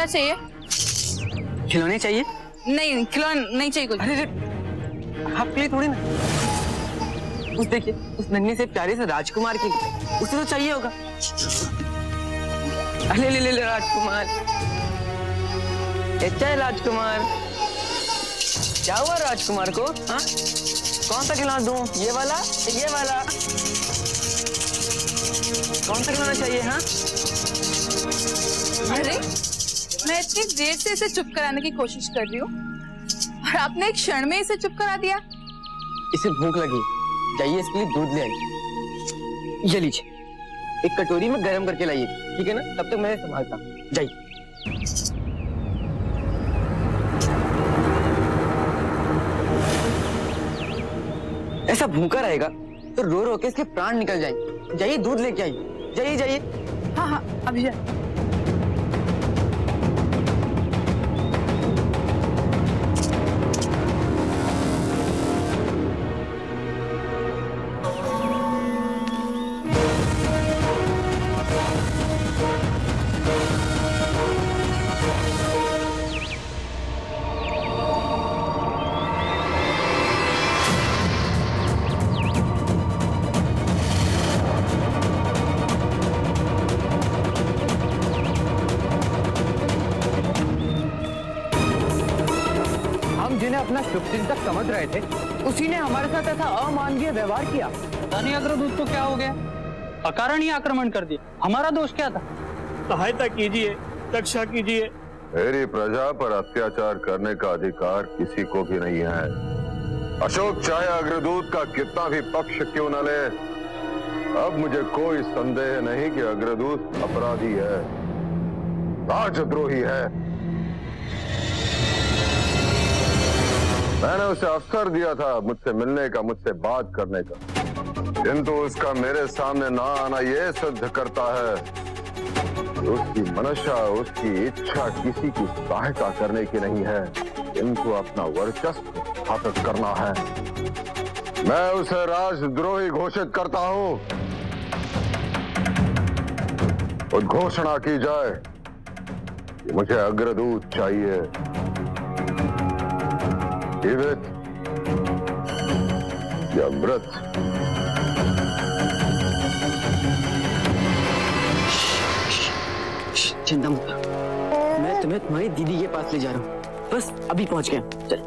चाहिए? खिलौने चाहिए? नहीं, खिलौने नहीं चाहिए कुछ। अरे आपके लिए थोड़ी ना, उस देखिए उस नन्हे से प्यारे से राजकुमार के लिए, उसे तो चाहिए होगा। अरे ले ले ले राजकुमार, अच्छा है राजकुमार। क्या हुआ राजकुमार को? हाँ, कौन सा खिलौना दूं? ये वाला, ये वाला, कौन सा खिलौना चाहिए? हाँ, अरे मैं इतनी देर से इसे चुप कराने की कोशिश कर रही हूँ और आपने एक क्षण में इसे चुप करा दिया। इसे भूख लगी, जाइए इसके लिए दूध ले आइए। ये लीजिए, एक कटोरी में गर्म करके लाइए, ठीक है ना? तब तक मैं संभालता, जाइए। ऐसा भूखा रहेगा तो रो रो के इसके प्राण निकल जाएंगे। जाइए दूध लेके आइए, जाइए जाइए। हाँ हाँ अभी जा। जिन्हें अपना शुभ चिंतक समझ रहे थे, उसी ने हमारे साथ ऐसा अमानवीय व्यवहार किया। दानी अग्रदूत को क्या हो गया? अकारण ही आक्रमण कर दिया, हमारा दोष क्या था? सहायता कीजिए, रक्षा कीजिए। मेरी प्रजा पर अत्याचार करने का अधिकार किसी को भी नहीं है। अशोक चाहे अग्रदूत का कितना भी पक्ष क्यों न ले, अब मुझे कोई संदेह नहीं कि अग्रदूत अपराधी है, राजद्रोही है। मैंने उसे अवसर दिया था मुझसे मिलने का, मुझसे बात करने का, किंतु उसका मेरे सामने ना आना यह सिद्ध करता है कि उसकी मनशा, उसकी इच्छा किसी की सहायता करने की नहीं है, किंतु अपना वर्चस्व स्थापित करना है। मैं उसे राजद्रोही घोषित करता हूं। उद्घोषणा की जाए कि मुझे अग्रदूत चाहिए, जीवित या मृत। चिंता मत करो, मैं तुम्हें तुम्हारी दीदी के पास ले जा रहा हूँ, बस अभी पहुंच गया। चल।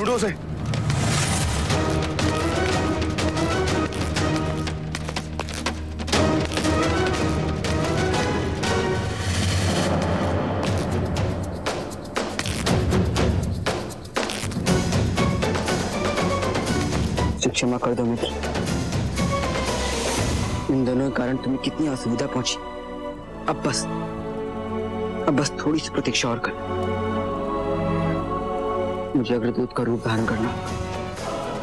ढूंढो उसे। क्षमा कर दो मित्र, इन दोनों के कारण तुम्हें कितनी असुविधा पहुंची। अब बस थोड़ी सी प्रतीक्षा और कर। मुझे अग्रदूत का रूप धारण करना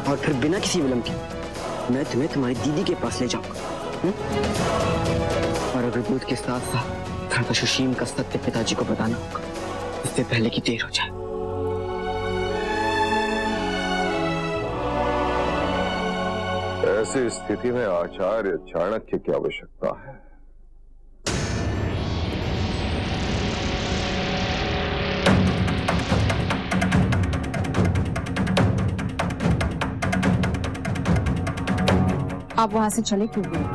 और फिर बिना किसी विलंब के मैं तुम्हें तुम्हारी दीदी के पास ले जाऊंगा। और अग्रदूत के साथ साथ धृतराष्ट्र का सत्य पिताजी को बताना होगा, इससे पहले कि देर हो जाए। ऐसी स्थिति में आचार्य चाणक्य की आवश्यकता है। आप वहां से चले क्यों गए?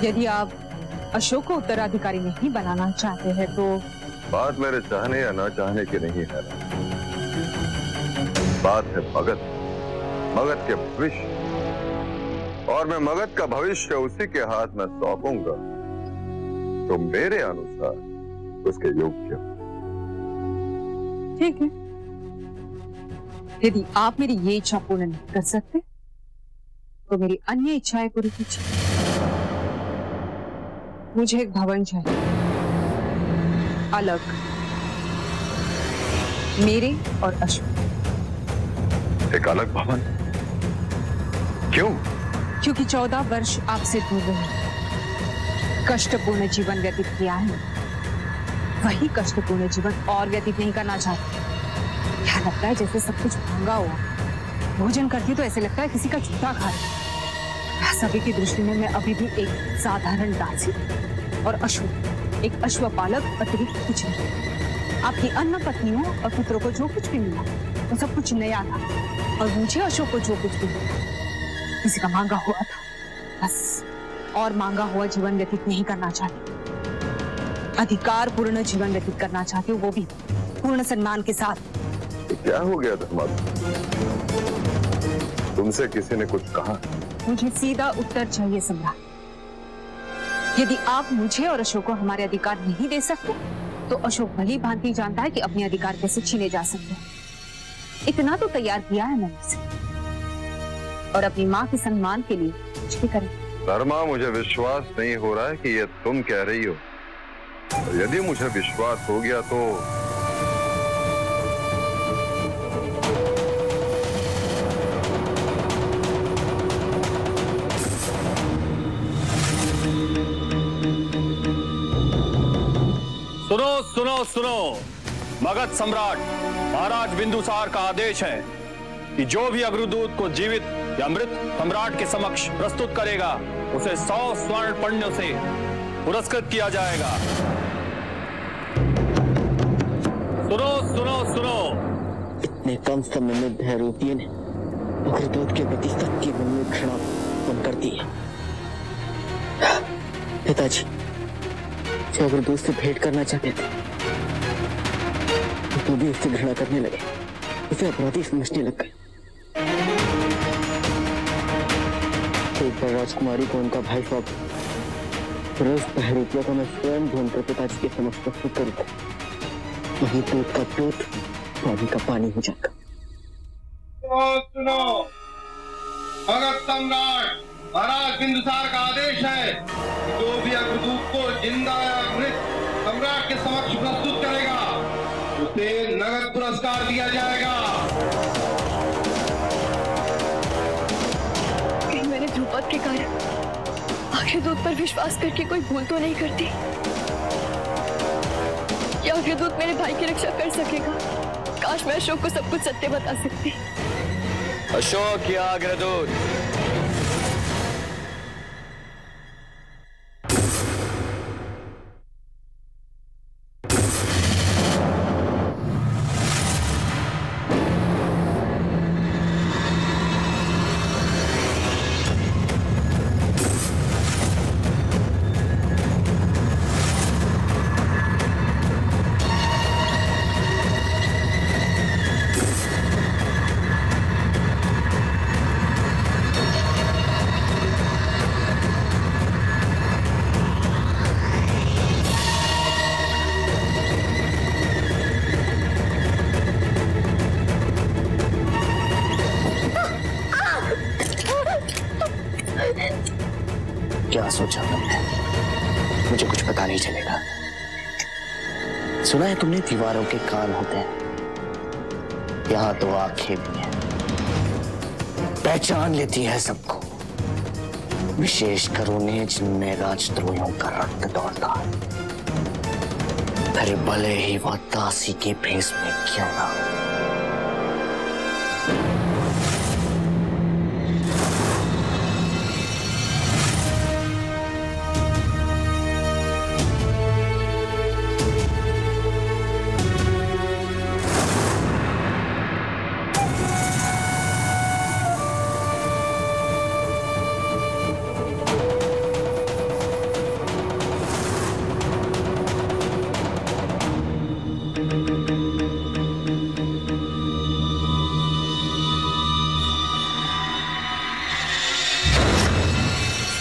यदि आप अशोक को उत्तराधिकारी नहीं बनाना चाहते हैं तो बात मेरे चाहने या ना चाहने की नहीं है, बात है मगध के भविष्य, और मैं मगध का भविष्य उसी के हाथ में सौंपूंगा तो मेरे अनुसार उसके योग्य। ठीक है, यदि आप मेरी ये इच्छा पूर्ण नहीं कर सकते तो मेरी अन्य इच्छाएं पूरी कीजिए। मुझे एक भवन चाहिए, अलग, मेरे और अशोक। एक अलग भवन? क्यों? क्योंकि 14 वर्ष आपसे दूर रहे, कष्टपूर्ण जीवन व्यतीत किया है, वही कष्टपूर्ण जीवन और व्यतीत नहीं करना चाहती। क्या लगता है जैसे सब कुछ महंगा हुआ, भोजन करती तो ऐसे लगता है किसी का जूता खा रही। सभी की दृष्टि में मैं अभी भी एक साधारण दासी और अशोक एक अश्वपालक अतिरिक्त कुछ नहीं। आपकी अन्य पत्नियों और पुत्रों को जो कुछ भी मिला वो सब कुछ नया था, और मुझे अशोक को जो कुछ भी मिला किसी का मांगा हुआ था। बस, और मांगा हुआ जीवन व्यतीत नहीं करना चाहती, अधिकार पूर्ण जीवन व्यतीत करना चाहती हूँ, वो भी पूर्ण सम्मान के साथ। तो क्या हो गया धर्मात्मा? तुमसे किसी ने कुछ कहा? मुझे सीधा उत्तर चाहिए सम्राट। यदि आप मुझे और अशोक को हमारे अधिकार नहीं दे सकते तो अशोक भली भांति जानता है कि अपने अधिकार कैसे छीने जा सकते हैं। इतना तो तैयार किया है मैंने उसे, और अपनी माँ के सम्मान के लिए कुछ भी करें। धर्मा, मुझे विश्वास नहीं हो रहा है कि ये तुम कह रही हो। और यदि मुझे विश्वास हो गया तो सुनो सुनो सुनो, मगध सम्राट महाराज बिंदुसार का आदेश है कि जो भी अग्रदूत को जीवित या मृत सम्राट के समक्ष प्रस्तुत करेगा उसे 100 स्वर्ण पण्यों से पुरस्कृत किया जाएगा। सुनो सुनो सुनो। इतने कम समय में भैरूपिये ने अग्रदूत के प्रति सबकी मन में घृणा उत्पन्न कर दी है। पिताजी जो अग्रदूत से भेंट करना चाहते थे तो भी उससे घृणा करने लगे, उसे अपराधी समझने लग गए। एक बार राजकुमारी को उनका भाई साहब रोज बहरूपिया को मैं स्वयं ढूंढकर पिताजी के समक्ष प्रस्तुत करूंगा, वही दूध का दूध, पानी का पानी हो जाएगा। सुनो, मगध सम्राट महाराज बिंदुसार का आदेश है कि जो भी अग्रदूत को जिंदा या मृत सम्राट के समक्ष प्रस्तुत करेगा उसे नगद पुरस्कार दिया जाएगा। कहीं मैंने ध्रुपद के कारण अग्रदूत पर विश्वास करके कोई भूल तो नहीं करती? क्या अग्रदूत मेरे भाई की रक्षा कर सकेगा? काश मैं अशोक को सब कुछ सत्य बता सकती। अशोक या अग्रदूत? क्या सोचा तुमने? मुझे कुछ पता नहीं चलेगा। सुना है तुमने दीवारों के कान होते हैं, यहाँ तो आंखें भी हैं, पहचान लेती है सबको, विशेषकर उन्हें जिनमें राजद्रोहियों का रक्त दौड़ता है, फिर भले ही वह दासी के भेष में क्यों ना हो।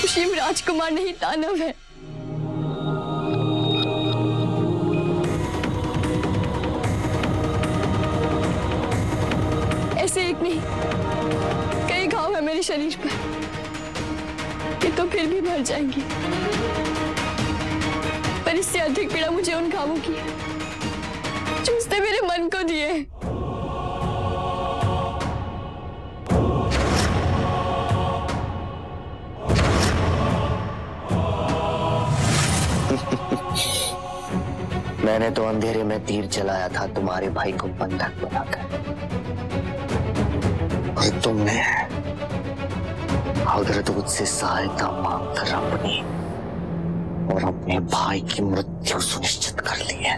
शिव राजकुमार नहीं दानव है। ऐसे एक नहीं कई घाव है मेरे शरीर पर, ये तो फिर भी मर जाएंगी, पर इससे अधिक पीड़ा मुझे उन घावों की है जो उसने मेरे मन को दिए। मैंने तो अंधेरे में तीर चलाया था तुम्हारे भाई को बंधक बनाकर, और तुमने अग्रदूत से सहायता मांगकर अपनी और अपने भाई की मृत्यु सुनिश्चित कर ली है।